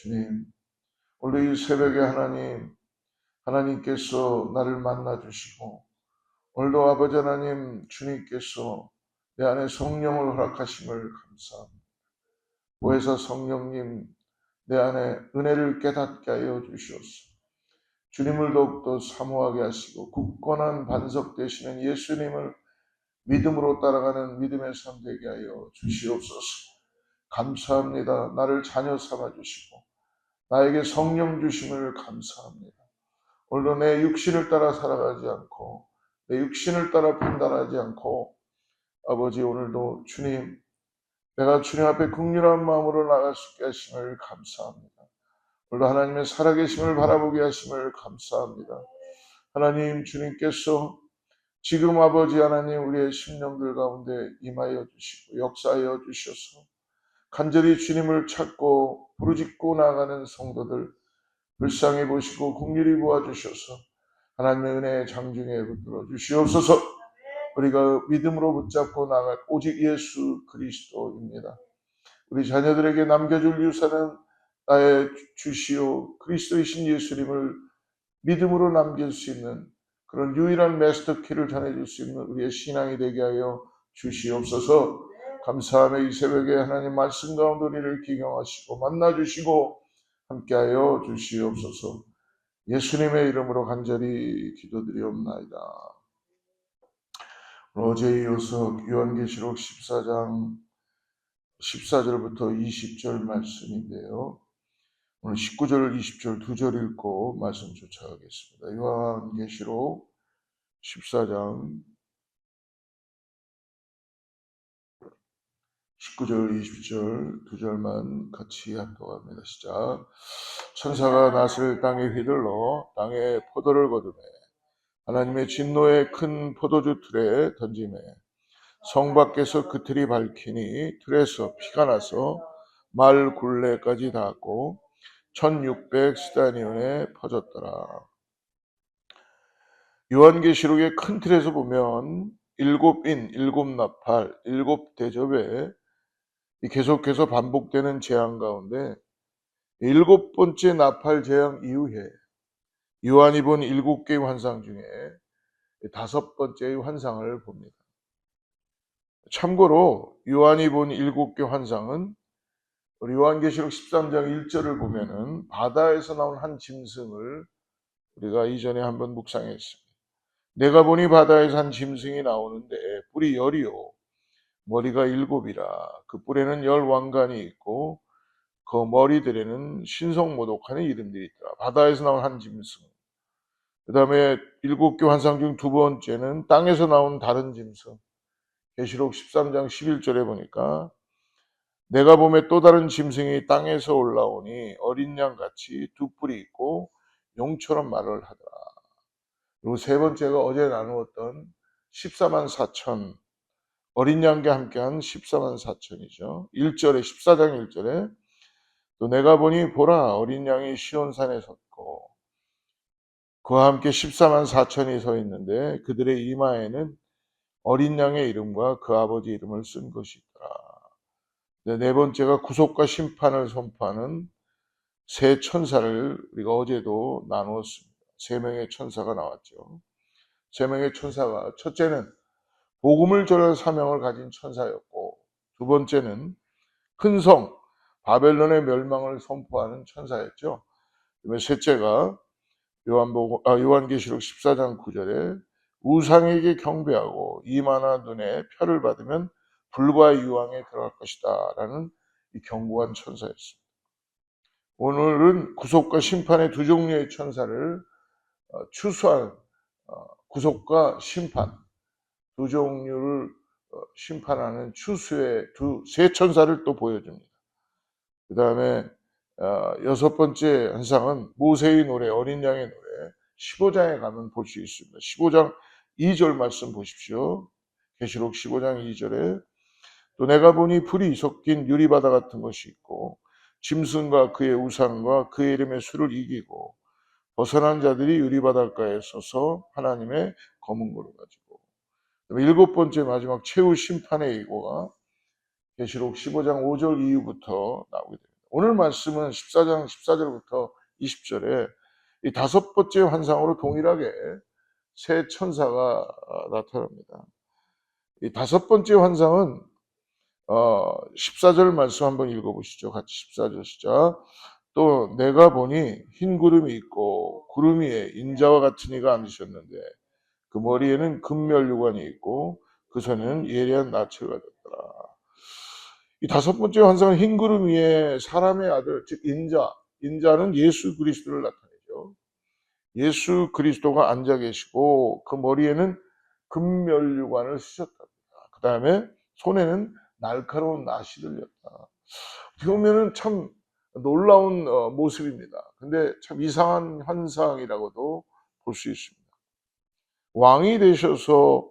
주님, 오늘 이 새벽에 하나님께서 나를 만나주시고, 오늘도 아버지 하나님 주님께서 내 안에 성령을 허락하심을 감사합니다. 보혜사 성령님, 내 안에 은혜를 깨닫게 하여 주시옵소서. 주님을 더욱더 사모하게 하시고 굳건한 반석 되시는 예수님을 믿음으로 따라가는 믿음의 삶 되게 하여 주시옵소서. 감사합니다. 나를 자녀 삼아 주시고 나에게 성령 주심을 감사합니다. 오늘도 내 육신을 따라 살아가지 않고 내 육신을 따라 판단하지 않고 아버지 오늘도 주님, 내가 주님 앞에 긍휼한 마음으로 나갈 수 있게 하심을 감사합니다. 오늘도 하나님의 살아계심을 바라보게 하심을 감사합니다. 하나님 주님께서 지금 아버지 하나님 우리의 심령들 가운데 임하여 주시고 역사하여 주셔서 간절히 주님을 찾고 부르짖고 나가는 성도들 불쌍히 보시고 긍휼히 보아주셔서 하나님의 은혜의 장중에 붙들어 주시옵소서. 우리가 믿음으로 붙잡고 나갈 오직 예수 그리스도입니다. 우리 자녀들에게 남겨줄 유산은 나의 주시오 그리스도이신 예수님을 믿음으로 남길 수 있는 그런 유일한 마스터키를 전해줄 수 있는 우리의 신앙이 되게 하여 주시옵소서. 감사하며 이 새벽에 하나님 말씀 가운데 우리를 기경하시고 만나주시고 함께하여 주시옵소서. 예수님의 이름으로 간절히 기도드리옵나이다. 어제 이어서 요한계시록 14장 14절부터 20절 말씀인데요. 오늘 19절, 20절 두 절 읽고 말씀 쫓아가겠습니다. 요한계시록 14장 19절, 20절 두 절만 같이 합독합니다. 시작. 천사가 낫을 땅에 휘둘러 땅에 포도를 거두매 하나님의 진노의 큰 포도주 틀에 던지매 성 밖에서 그 틀이 밝히니 틀에서 피가 나서 말 굴레까지 닿았고 1600 스다니온에 퍼졌더라. 요한계시록의 큰 틀에서 보면 일곱 인, 일곱 나팔, 일곱 대접에 계속해서 반복되는 재앙 가운데 일곱 번째 나팔 재앙 이후에 요한이 본 일곱 개의 환상 중에 다섯 번째의 환상을 봅니다. 참고로 요한이 본 일곱 개 환상은 우리 요한계시록 13장 1절을 보면은 바다에서 나온 한 짐승을 우리가 이전에 한번 묵상했습니다. 내가 보니 바다에서 한 짐승이 나오는데 뿔이 열이요 머리가 일곱이라 그 뿔에는 열 왕관이 있고 그 머리들에는 신성모독하는 이름들이 있더라. 바다에서 나온 한 짐승. 그 다음에 일곱 개 환상 중 두 번째는 땅에서 나온 다른 짐승. 계시록 13장 11절에 보니까 내가 보매 또 다른 짐승이 땅에서 올라오니 어린 양같이 두 뿔이 있고 용처럼 말을 하더라. 그리고 세 번째가 어제 나누었던 14만 4천 어린 양과 함께한 14만 4천이죠. 1절에 14장 1절에 또 내가 보니 보라 어린 양이 시온산에 섰고 그와 함께 14만 4천이 서 있는데 그들의 이마에는 어린 양의 이름과 그 아버지 이름을 쓴 것이 있더라. 네 번째가 구속과 심판을 선포하는 세 천사를 우리가 어제도 나누었습니다. 세 명의 천사가 나왔죠. 세 명의 천사가 첫째는 복음을 전할 사명을 가진 천사였고 두 번째는 큰 성 바벨론의 멸망을 선포하는 천사였죠. 셋째가 요한계시록 14장 9절에 우상에게 경배하고 이마나 눈에 표를 받으면 불과 유황에 들어갈 것이다 라는 이 경고한 천사였습니다. 오늘은 구속과 심판의 두 종류의 천사를 추수한 구속과 심판 두 종류를 심판하는 추수의 세 천사를 또 보여줍니다. 그 다음에 여섯 번째 환상은 모세의 노래, 어린 양의 노래 15장에 가면 볼 수 있습니다. 15장 2절 말씀 보십시오. 계시록 15장 2절에 또 내가 보니 불이 섞인 유리바다 같은 것이 있고 짐승과 그의 우상과 그의 이름의 수를 이기고 벗어난 자들이 유리바닷가에 서서 하나님의 검은 고를 가지고 일곱 번째 마지막 최후 심판의 예고가 계시록 15장 5절 이후부터 나오게 됩니다. 오늘 말씀은 14장 14절부터 20절에 이 다섯 번째 환상으로 동일하게 새 천사가 나타납니다. 이 다섯 번째 환상은 14절 말씀 한번 읽어보시죠. 같이 14절 시작. 또 내가 보니 흰 구름이 있고 구름 위에 인자와 같은 이가 앉으셨는데 그 머리에는 금면류관이 있고 그 손에는 예리한 낯을 가졌더라. 이 다섯 번째 환상은 흰 구름 위에 사람의 아들, 즉 인자는 예수 그리스도를 나타내죠. 예수 그리스도가 앉아 계시고 그 머리에는 금면류관을 쓰셨답니다. 그 다음에 손에는 날카로운 낫이 들렸다. 어떻게 보면은 참 놀라운 모습입니다. 근데 참 이상한 환상이라고도 볼 수 있습니다. 왕이 되셔서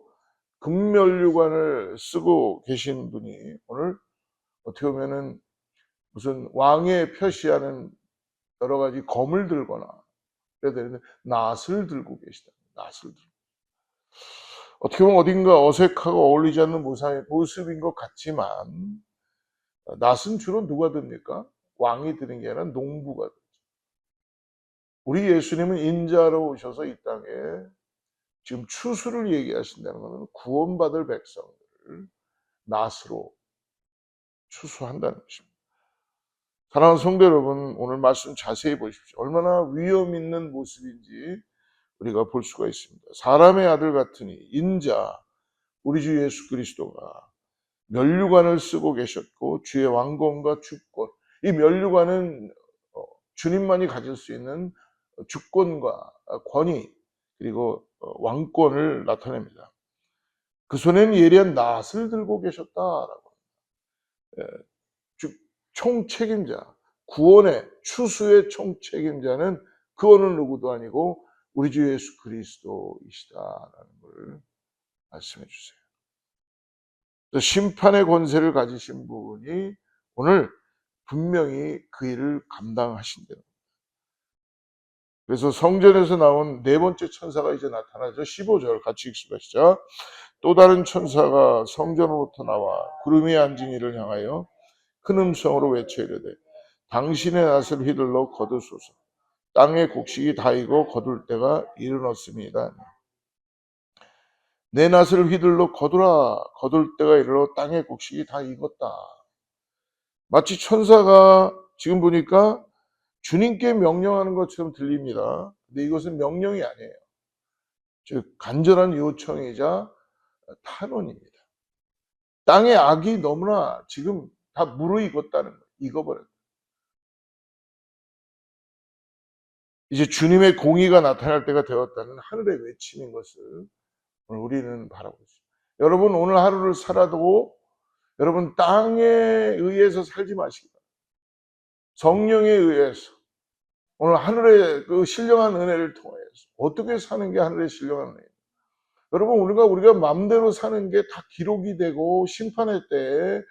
금면류관을 쓰고 계신 분이 오늘 어떻게 보면은 무슨 왕의 표시하는 여러 가지 검을 들거나 그래야 되는데 낫을 들고 계시다. 낫을 들고. 어떻게 보면 어딘가 어색하고 어울리지 않는 모습인 것 같지만 낫은 주로 누가 듭니까? 왕이 드는 게 아니라 농부가 들죠. 우리 예수님은 인자로 오셔서 이 땅에 지금 추수를 얘기하신다는 것은 구원받을 백성들을 낫으로 추수한다는 것입니다. 사랑하는 성도 여러분, 오늘 말씀 자세히 보십시오. 얼마나 위험 있는 모습인지 우리가 볼 수가 있습니다. 사람의 아들 같으니 인자, 우리 주 예수 그리스도가 면류관을 쓰고 계셨고 주의 왕권과 주권, 이 면류관은 주님만이 가질 수 있는 주권과 권위 그리고 왕권을 나타냅니다. 그 손에는 예리한 낫을 들고 계셨다라고. 즉 총책임자, 구원의 추수의 총책임자는 그 어느 누구도 아니고 우리 주 예수 그리스도이시다라는 걸 말씀해 주세요. 심판의 권세를 가지신 분이 오늘 분명히 그 일을 감당하신대요. 그래서 성전에서 나온 네 번째 천사가 이제 나타나죠. 15절 같이 읽습니다. 또 다른 천사가 성전으로부터 나와 구름 위에 앉은 이를 향하여 큰 음성으로 외쳐 이르되 당신의 낫을 휘둘러 거두소서. 땅의 곡식이 다 익어 거둘 때가 이르렀습니다. 내 낫을 휘둘러 거두라. 거둘 때가 이르러 땅의 곡식이 다 익었다. 마치 천사가 지금 보니까 주님께 명령하는 것처럼 들립니다. 근데 이것은 명령이 아니에요. 즉 간절한 요청이자 탄원입니다. 땅의 악이 너무나 지금 다 무르익었다는 거예요. 익어버렸다. 이제 주님의 공의가 나타날 때가 되었다는 하늘의 외침인 것을 오늘 우리는 바라고 있습니다. 여러분 오늘 하루를 살아도 여러분 땅에 의해서 살지 마시기 바랍니다. 성령에 의해서 오늘 하늘의 그 신령한 은혜를 통해서 어떻게 사는 게 하늘의 신령한 은혜입니다. 여러분 우리가 마음대로 사는 게 다 기록이 되고 심판의 때에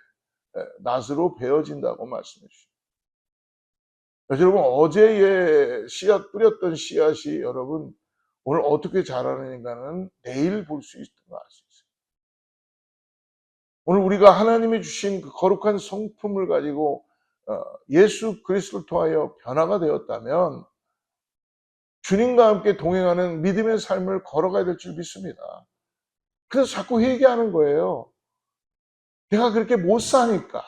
낫으로 베어진다고 말씀해 주십니다. 여러분 어제의 씨앗 뿌렸던 씨앗이 여러분 오늘 어떻게 자라는가는 내일 볼 수 있는 거 알 수 있어요. 오늘 우리가 하나님이 주신 그 거룩한 성품을 가지고 예수 그리스도를 통하여 변화가 되었다면 주님과 함께 동행하는 믿음의 삶을 걸어가야 될 줄 믿습니다. 그래서 자꾸 회개하는 거예요. 내가 그렇게 못 사니까.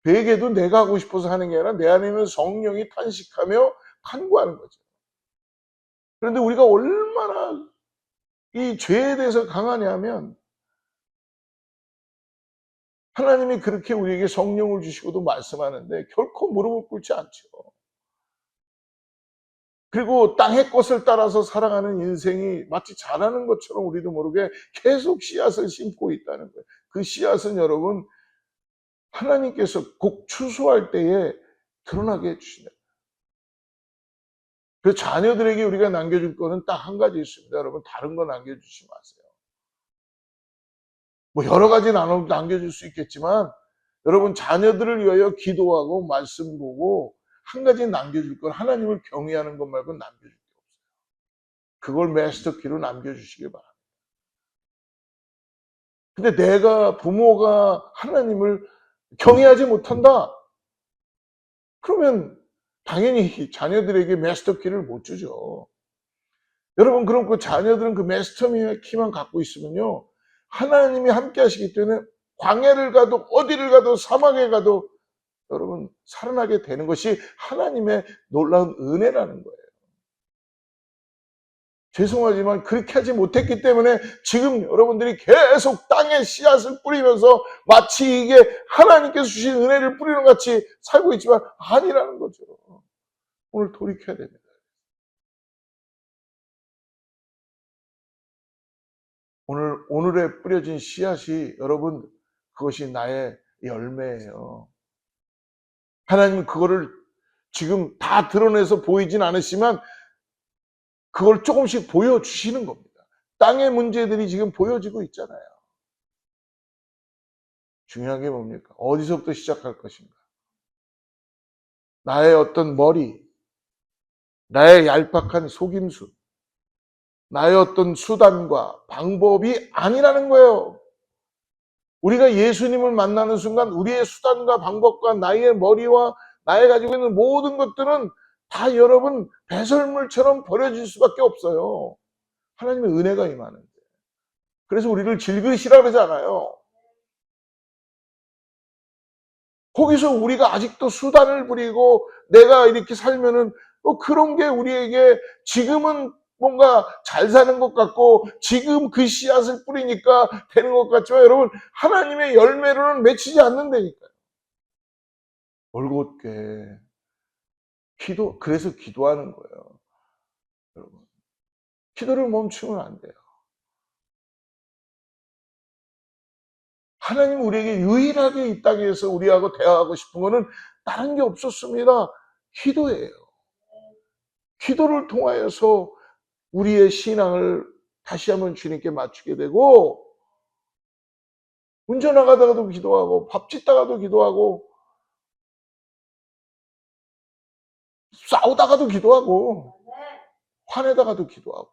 회개도 내가 하고 싶어서 하는 게 아니라 내 안에 있는 성령이 탄식하며 간구하는 거죠. 그런데 우리가 얼마나 이 죄에 대해서 강하냐면 하나님이 그렇게 우리에게 성령을 주시고도 말씀하는데 결코 무릎을 꿇지 않죠. 그리고 땅의 것을 따라서 살아가는 인생이 마치 자라는 것처럼 우리도 모르게 계속 씨앗을 심고 있다는 거예요. 그 씨앗은 여러분 하나님께서 곧 추수할 때에 드러나게 해주신다. 그 자녀들에게 우리가 남겨줄 거는 딱 한 가지 있습니다. 여러분 다른 거 남겨주지 마세요. 뭐 여러 가지 남겨줄 수 있겠지만 여러분 자녀들을 위하여 기도하고 말씀 보고 한 가지 남겨줄 건 하나님을 경외하는 것 말고 남겨줄 게 없어요. 그걸 마스터키로 남겨주시길 바랍니다. 근데 내가 부모가 하나님을 경외하지 못한다. 그러면 당연히 자녀들에게 마스터 키를 못 주죠. 여러분, 그럼 그 자녀들은 그 마스터 키만 갖고 있으면요, 하나님이 함께 하시기 때문에 광야를 가도 어디를 가도 사막에 가도 여러분 살아나게 되는 것이 하나님의 놀라운 은혜라는 거예요. 죄송하지만 그렇게 하지 못했기 때문에 지금 여러분들이 계속 땅에 씨앗을 뿌리면서 마치 이게 하나님께서 주신 은혜를 뿌리는 것 같이 살고 있지만 아니라는 거죠. 오늘 돌이켜야 됩니다. 오늘에 뿌려진 씨앗이 여러분, 그것이 나의 열매예요. 하나님은 그거를 지금 다 드러내서 보이진 않으시지만 그걸 조금씩 보여주시는 겁니다. 땅의 문제들이 지금 보여지고 있잖아요. 중요한 게 뭡니까? 어디서부터 시작할 것인가? 나의 어떤 머리, 나의 얄팍한 속임수, 나의 어떤 수단과 방법이 아니라는 거예요. 우리가 예수님을 만나는 순간 우리의 수단과 방법과 나의 머리와 나의 가지고 있는 모든 것들은 다 여러분 배설물처럼 버려질 수밖에 없어요. 하나님의 은혜가 임하는데. 그래서 우리를 질그시라 그러잖아요. 거기서 우리가 아직도 수단을 부리고 내가 이렇게 살면은 그런 게 우리에게 지금은 뭔가 잘 사는 것 같고 지금 그 씨앗을 뿌리니까 되는 것 같지만 여러분, 하나님의 열매로는 맺히지 않는다니까요. 올곧게 그래서 기도하는 거예요. 여러분, 기도를 멈추면 안 돼요. 하나님 우리에게 유일하게 이 땅에서 우리하고 대화하고 싶은 거는 다른 게 없었습니다. 기도예요. 기도를 통하여서 우리의 신앙을 다시 한번 주님께 맞추게 되고, 운전하다가도 기도하고 밥 짓다가도 기도하고 싸우다가도 기도하고 화내다가도 기도하고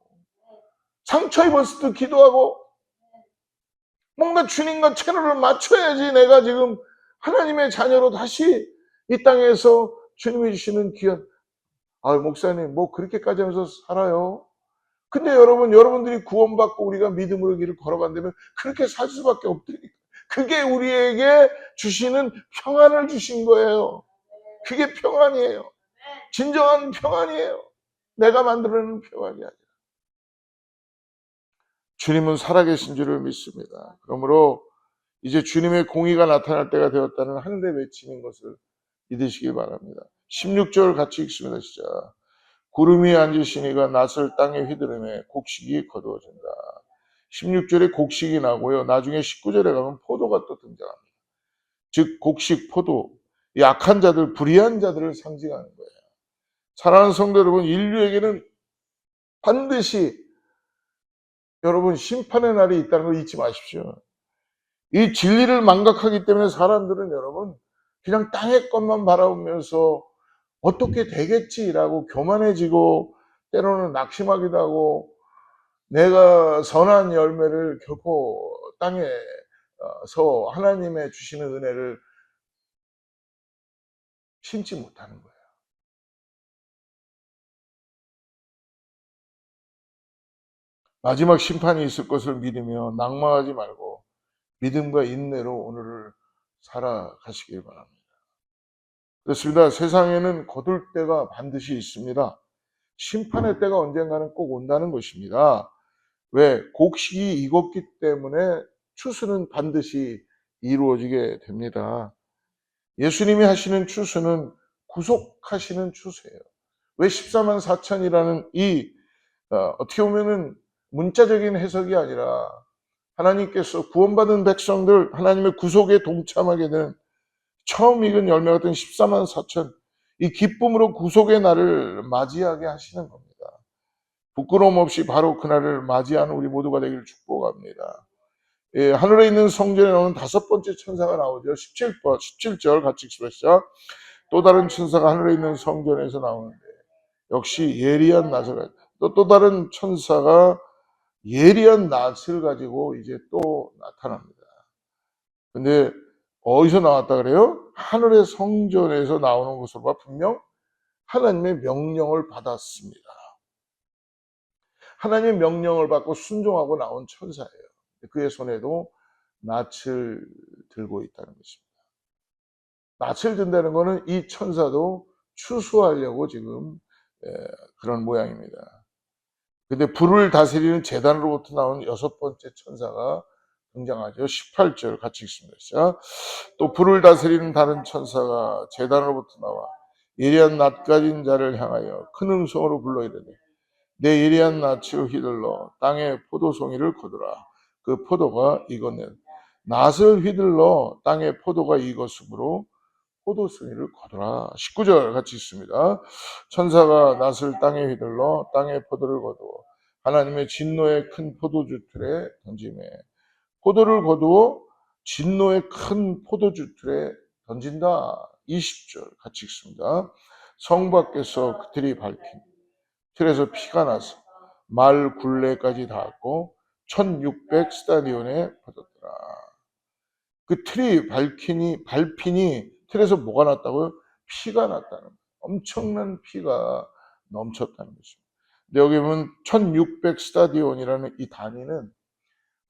상처 입었을 때도 기도하고 뭔가 주님과 채널을 맞춰야지 내가 지금 하나님의 자녀로 다시 이 땅에서 주님이 주시는 귀한, 목사님 뭐 그렇게까지 하면서 살아요. 근데 여러분들이 구원받고 우리가 믿음으로 길을 걸어간다면 그렇게 살 수밖에 없다니까. 그게 우리에게 주시는 평안을 주신 거예요. 그게 평안이에요. 진정한 평안이에요. 내가 만들어내는 평안이 아니라. 주님은 살아계신 줄을 믿습니다. 그러므로 이제 주님의 공의가 나타날 때가 되었다는 하늘의 외치는 것을 믿으시기 바랍니다. 16절 같이 읽습니다. 시작. 구름이 앉으시니가 낯을 땅에 휘두르매 곡식이 거두어진다. 16절에 곡식이 나고요. 나중에 19절에 가면 포도가 또 등장합니다. 즉 곡식, 포도, 약한 자들, 불의한 자들을 상징하는 거예요. 사랑하는 성도 여러분, 인류에게는 반드시 여러분 심판의 날이 있다는 걸 잊지 마십시오. 이 진리를 망각하기 때문에 사람들은 여러분 그냥 땅의 것만 바라보면서 어떻게 되겠지라고 교만해지고 때로는 낙심하기도 하고 내가 선한 열매를 결코 땅에서 하나님의 주시는 은혜를 심지 못하는 거예요. 마지막 심판이 있을 것을 믿으며 낭망하지 말고 믿음과 인내로 오늘을 살아가시길 바랍니다. 그렇습니다. 세상에는 거둘 때가 반드시 있습니다. 심판의 때가 언젠가는 꼭 온다는 것입니다. 왜? 곡식이 익었기 때문에 추수는 반드시 이루어지게 됩니다. 예수님이 하시는 추수는 구속하시는 추수예요. 왜 14만 4천이라는 이 어떻게 보면은 문자적인 해석이 아니라 하나님께서 구원받은 백성들 하나님의 구속에 동참하게 되는 처음 익은 열매 같은 14만 4천, 이 기쁨으로 구속의 날을 맞이하게 하시는 겁니다. 부끄러움 없이 바로 그날을 맞이하는 우리 모두가 되기를 축복합니다. 예, 하늘에 있는 성전에 나오는 다섯 번째 천사가 나오죠. 17절 같이 읽습니다. 또 다른 천사가 하늘에 있는 성전에서 나오는데 역시 예리한 낫을 또 다른 천사가 예리한 낫을 가지고 이제 또 나타납니다. 근데 어디서 나왔다 그래요? 하늘의 성전에서 나오는 것으로 봐 분명 하나님의 명령을 받았습니다. 하나님의 명령을 받고 순종하고 나온 천사예요. 그의 손에도 낫을 들고 있다는 것입니다. 낫을 든다는 것은 이 천사도 추수하려고 지금 그런 모양입니다. 근데 불을 다스리는 제단으로부터 나온 6번째 천사가 등장하죠. 18절 같이 읽습니다. 자, 또 불을 다스리는 다른 천사가 제단으로부터 나와 예리한 낫 가진 자를 향하여 큰 음성으로 불러 이르되 내 예리한 낫을 휘둘러 땅에 포도송이를 거두라. 그 포도가 익었네. 낫을 휘둘러 땅에 포도가 익었으므로 포도송이를 거두라. 19절 같이 있습니다. 천사가 낫을 땅에 휘둘러 땅에 포도를 거두어 하나님의 진노의 큰 포도주 틀에 던지매 포도를 거두어 진노의 큰 포도주 틀에 던진다. 20절 같이 읽습니다. 성 밖에서 그 틀이 밝힌 틀에서 피가 나서 말 굴레까지 닿았고 1600 스타디온에 퍼졌더라. 그 틀이 밟히니 틀에서 뭐가 났다고요? 피가 났다는 거예요. 엄청난 피가 넘쳤다는 것입니다. 근데 여기 보면 1600 스타디온이라는 이 단위는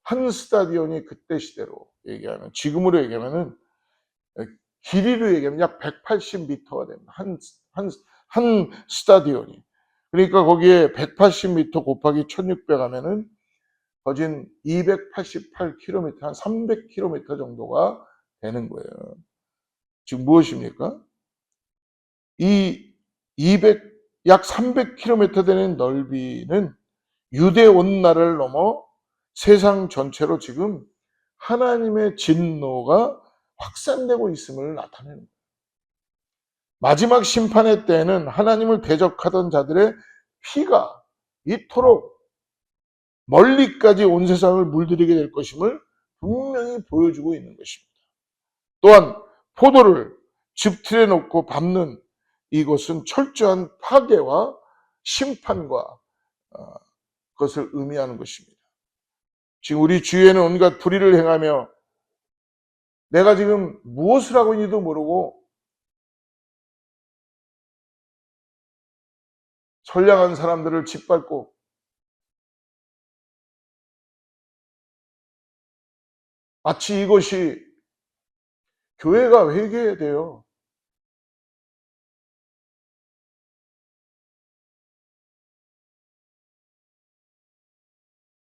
한 스타디온이 그때 시대로 얘기하면 지금으로 얘기하면은 길이로 얘기하면 약 180m가 됩니다. 한 스타디온이. 그러니까 거기에 180m 곱하기 1600 하면은 거진 288km, 한 300km 정도가 되는 거예요. 지금 무엇입니까? 이 약 300km 되는 넓이는 유대 온 나라를 넘어 세상 전체로 지금 하나님의 진노가 확산되고 있음을 나타내는 거예요. 마지막 심판의 때에는 하나님을 대적하던 자들의 피가 이토록 멀리까지 온 세상을 물들이게 될 것임을 분명히 보여주고 있는 것입니다. 또한 포도를 즙틀에 놓고 밟는 이것은 철저한 파괴와 심판과 그것을 의미하는 것입니다. 지금 우리 주위에는 온갖 불의를 행하며 내가 지금 무엇을 하고 있는지도 모르고 선량한 사람들을 짓밟고 마치 이것이 교회가 회개해야 돼요.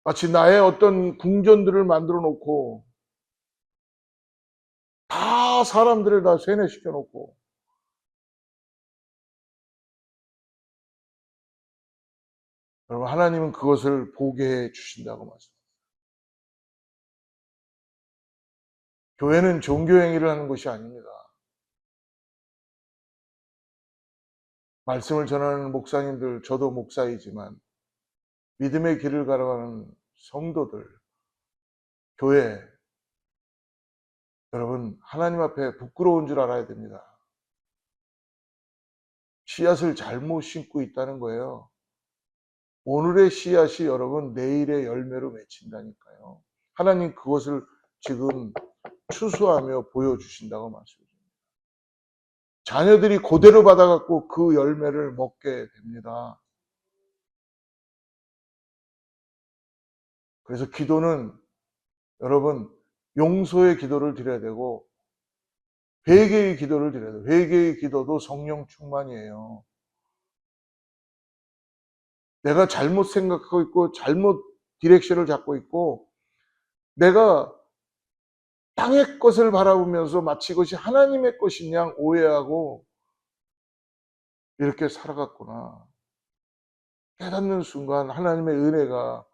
마치 나의 어떤 궁전들을 만들어 놓고 다 사람들을 다 세뇌시켜 놓고 여러분 하나님은 그것을 보게 해 주신다고 말씀합니다. 교회는 종교행위를 하는 것이 아닙니다. 말씀을 전하는 목사님들, 저도 목사이지만 믿음의 길을 걸어가는 성도들, 교회, 여러분 하나님 앞에 부끄러운 줄 알아야 됩니다. 씨앗을 잘못 심고 있다는 거예요. 오늘의 씨앗이 여러분 내일의 열매로 맺힌다니까요. 하나님 그것을 지금 추수하며 보여주신다고 말씀드립니다. 자녀들이 그대로 받아갖고 그 열매를 먹게 됩니다. 그래서 기도는 여러분 용서의 기도를 드려야 되고 회개의 기도를 드려야 돼요. 회개의 기도도 성령 충만이에요. 내가 잘못 생각하고 있고 잘못 디렉션을 잡고 있고 내가 땅의 것을 바라보면서 마치 이것이 하나님의 것인 양 오해하고 이렇게 살아갔구나. 깨닫는 순간 하나님의 은혜가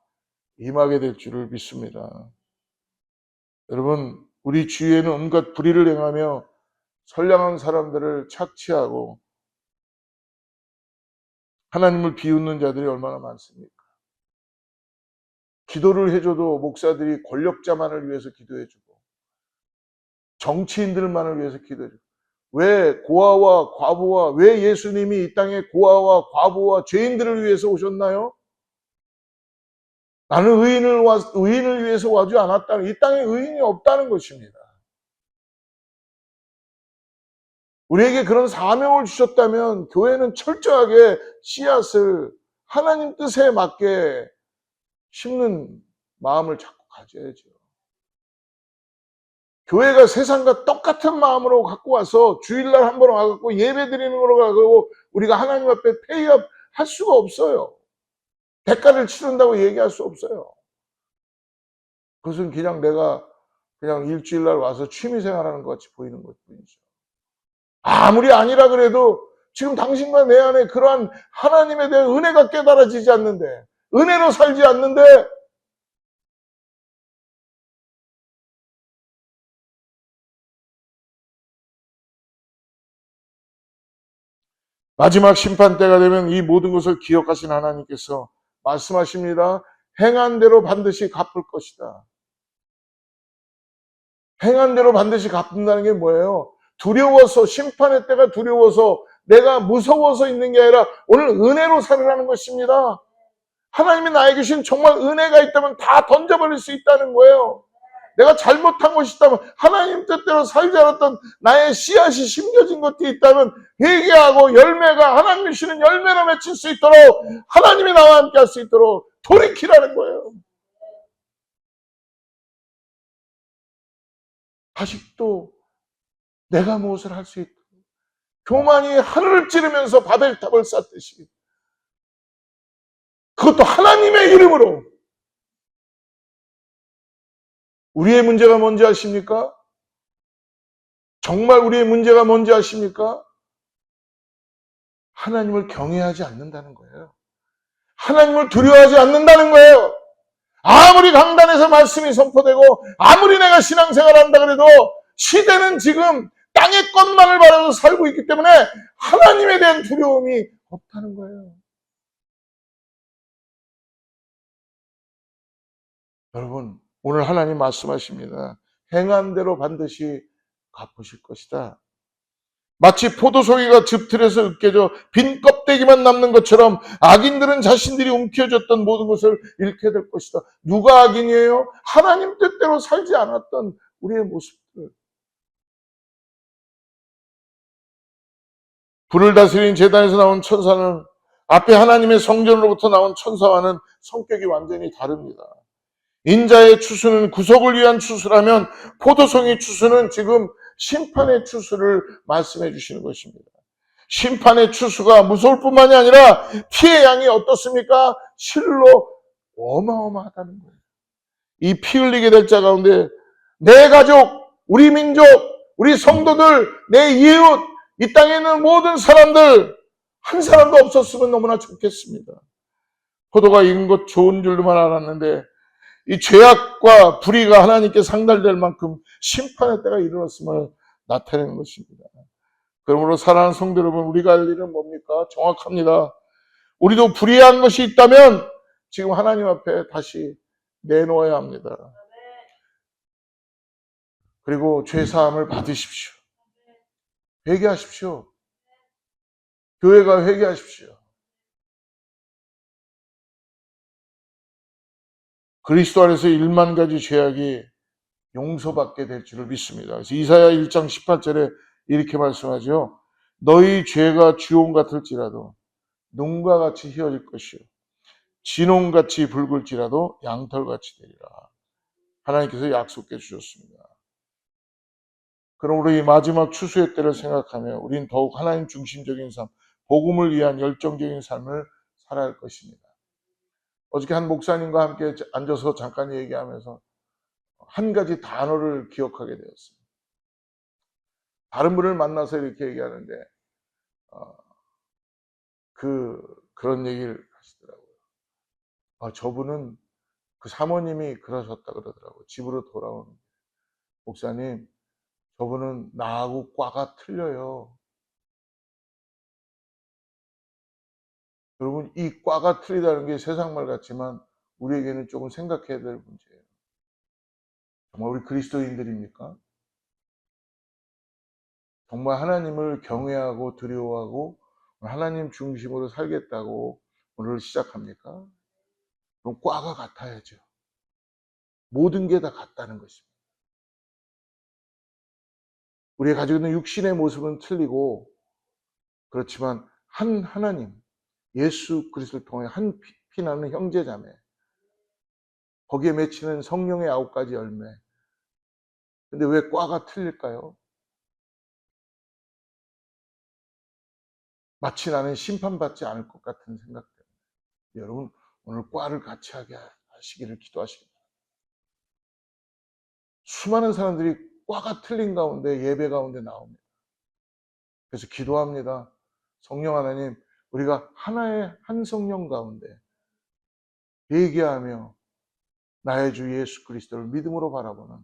임하게 될 줄을 믿습니다. 여러분 우리 주위에는 온갖 불의를 행하며 선량한 사람들을 착취하고 하나님을 비웃는 자들이 얼마나 많습니까? 기도를 해줘도 목사들이 권력자만을 위해서 기도해주고 정치인들만을 위해서 기도해주고 왜 고아와 과부와 왜 예수님이 이 땅에 고아와 과부와 죄인들을 위해서 오셨나요? 나는 의인을 위해서 와지 않았다는 이 땅에 의인이 없다는 것입니다. 우리에게 그런 사명을 주셨다면 교회는 철저하게 씨앗을 하나님 뜻에 맞게 심는 마음을 자꾸 가져야죠. 교회가 세상과 똑같은 마음으로 갖고 와서 주일날 한 번 와갖고 예배 드리는 거로 가고 우리가 하나님 앞에 페이업 할 수가 없어요. 대가를 치른다고 얘기할 수 없어요. 그것은 그냥 내가 그냥 일주일날 와서 취미생활하는 것 같이 보이는 것 뿐이죠. 아무리 아니라 그래도 지금 당신과 내 안에 그러한 하나님에 대한 은혜가 깨달아지지 않는데, 은혜로 살지 않는데, 마지막 심판 때가 되면 이 모든 것을 기억하신 하나님께서 말씀하십니다. 행한 대로 반드시 갚을 것이다. 행한 대로 반드시 갚는다는 게 뭐예요? 두려워서, 심판의 때가 두려워서, 내가 무서워서 있는 게 아니라 오늘 은혜로 살으라는 것입니다. 하나님이 나에게 주신 정말 은혜가 있다면 다 던져버릴 수 있다는 거예요. 내가 잘못한 것이 있다면, 하나님 뜻대로 살지 않았던 나의 씨앗이 심겨진 것이 있다면 회개하고 열매가 하나님이 주시는 열매로 맺힐 수 있도록, 하나님이 나와 함께 할 수 있도록 돌이키라는 거예요. 아직도 내가 무엇을 할 수 있도록 교만이 하늘을 찌르면서 바벨탑을 쌓듯이, 그것도 하나님의 이름으로. 우리의 문제가 뭔지 아십니까? 정말 우리의 문제가 뭔지 아십니까? 하나님을 경외하지 않는다는 거예요. 하나님을 두려워하지 않는다는 거예요. 아무리 강단에서 말씀이 선포되고 아무리 내가 신앙생활을 한다 그래도 시대는 지금 땅의 것만을 바라고 살고 있기 때문에 하나님에 대한 두려움이 없다는 거예요. 여러분, 오늘 하나님 말씀하십니다. 행한 대로 반드시 갚으실 것이다. 마치 포도송이가 즙틀에서 으깨져 빈 껍데기만 남는 것처럼 악인들은 자신들이 움켜쥐었던 모든 것을 잃게 될 것이다. 누가 악인이에요? 하나님 뜻대로 살지 않았던 우리의 모습들. 불을 다스린 제단에서 나온 천사는 앞에 하나님의 성전으로부터 나온 천사와는 성격이 완전히 다릅니다. 인자의 추수는 구속을 위한 추수라면 포도송이 추수는 지금 심판의 추수를 말씀해 주시는 것입니다. 심판의 추수가 무서울 뿐만이 아니라 피의 양이 어떻습니까? 실로 어마어마하다는 거예요. 이 피 흘리게 될 자 가운데 내 가족, 우리 민족, 우리 성도들, 내 이웃, 이 땅에 있는 모든 사람들 한 사람도 없었으면 너무나 좋겠습니다. 포도가 익은 것 좋은 줄로만 알았는데 이 죄악과 불의가 하나님께 상달될 만큼 심판의 때가 이르렀음을 나타내는 것입니다. 그러므로 사랑하는 성도 여러분, 우리가 할 일은 뭡니까? 정확합니다. 우리도 불의한 것이 있다면 지금 하나님 앞에 다시 내놓아야 합니다. 그리고 죄사함을 받으십시오. 회개하십시오. 교회가 회개하십시오. 그리스도 안에서 1만 가지 죄악이 용서받게 될 줄을 믿습니다. 그래서 이사야 1장 18절에 이렇게 말씀하죠. 너희 죄가 주홍 같을지라도 눈과 같이 희어질 것이요 진홍같이 붉을지라도 양털같이 되리라. 하나님께서 약속해 주셨습니다. 그러므로 이 마지막 추수의 때를 생각하며 우리는 더욱 하나님 중심적인 삶, 복음을 위한 열정적인 삶을 살아야 할 것입니다. 어저께 한 목사님과 함께 앉아서 잠깐 얘기하면서 한 가지 단어를 기억하게 되었습니다. 다른 분을 만나서 이렇게 얘기하는데 그런 얘기를 하시더라고요. 저분은 그 사모님이 그러셨다 그러더라고요. 집으로 돌아오는 목사님, 저분은 나하고 과가 틀려요. 여러분, 이 과가 틀리다는 게 세상말 같지만 우리에게는 조금 생각해야 될 문제예요. 정말 우리 그리스도인들입니까? 정말 하나님을 경외하고 두려워하고 하나님 중심으로 살겠다고 오늘 시작합니까? 그럼 과가 같아야죠. 모든 게 다 같다는 것입니다. 우리가 가지고 있는 육신의 모습은 틀리고 그렇지만 한 하나님, 예수 그리스도를 통해 한 피나는 형제자매, 거기에 맺히는 성령의 9가지 열매. 근데 왜 과가 틀릴까요? 마치 나는 심판받지 않을 것 같은 생각 때문에. 여러분, 오늘 과를 같이 하게 하시기를 기도하십니다. 수많은 사람들이 과가 틀린 가운데 예배 가운데 나옵니다. 그래서 기도합니다. 성령 하나님, 우리가 하나의 한 성령 가운데 회개하며 나의 주 예수 그리스도를 믿음으로 바라보는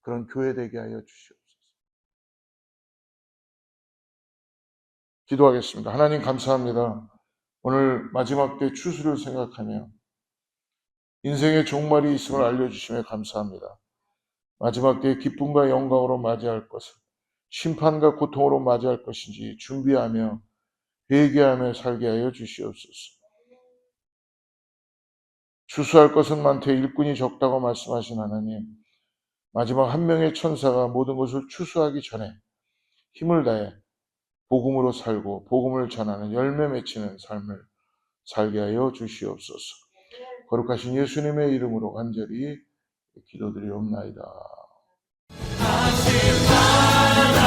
그런 교회 되게 하여 주시옵소서. 기도하겠습니다. 하나님 감사합니다. 오늘 마지막 때 추수를 생각하며 인생의 종말이 있음을 알려주심에 감사합니다. 마지막 때에 기쁨과 영광으로 맞이할 것을 심판과 고통으로 맞이할 것인지 준비하며 회개하며 살게 하여 주시옵소서. 추수할 것은 많되 일꾼이 적다고 말씀하신 하나님, 마지막 한 명의 천사가 모든 것을 추수하기 전에 힘을 다해 복음으로 살고 복음을 전하는 열매 맺히는 삶을 살게 하여 주시옵소서. 거룩하신 예수님의 이름으로 간절히 기도드리옵나이다. 다시 바라보는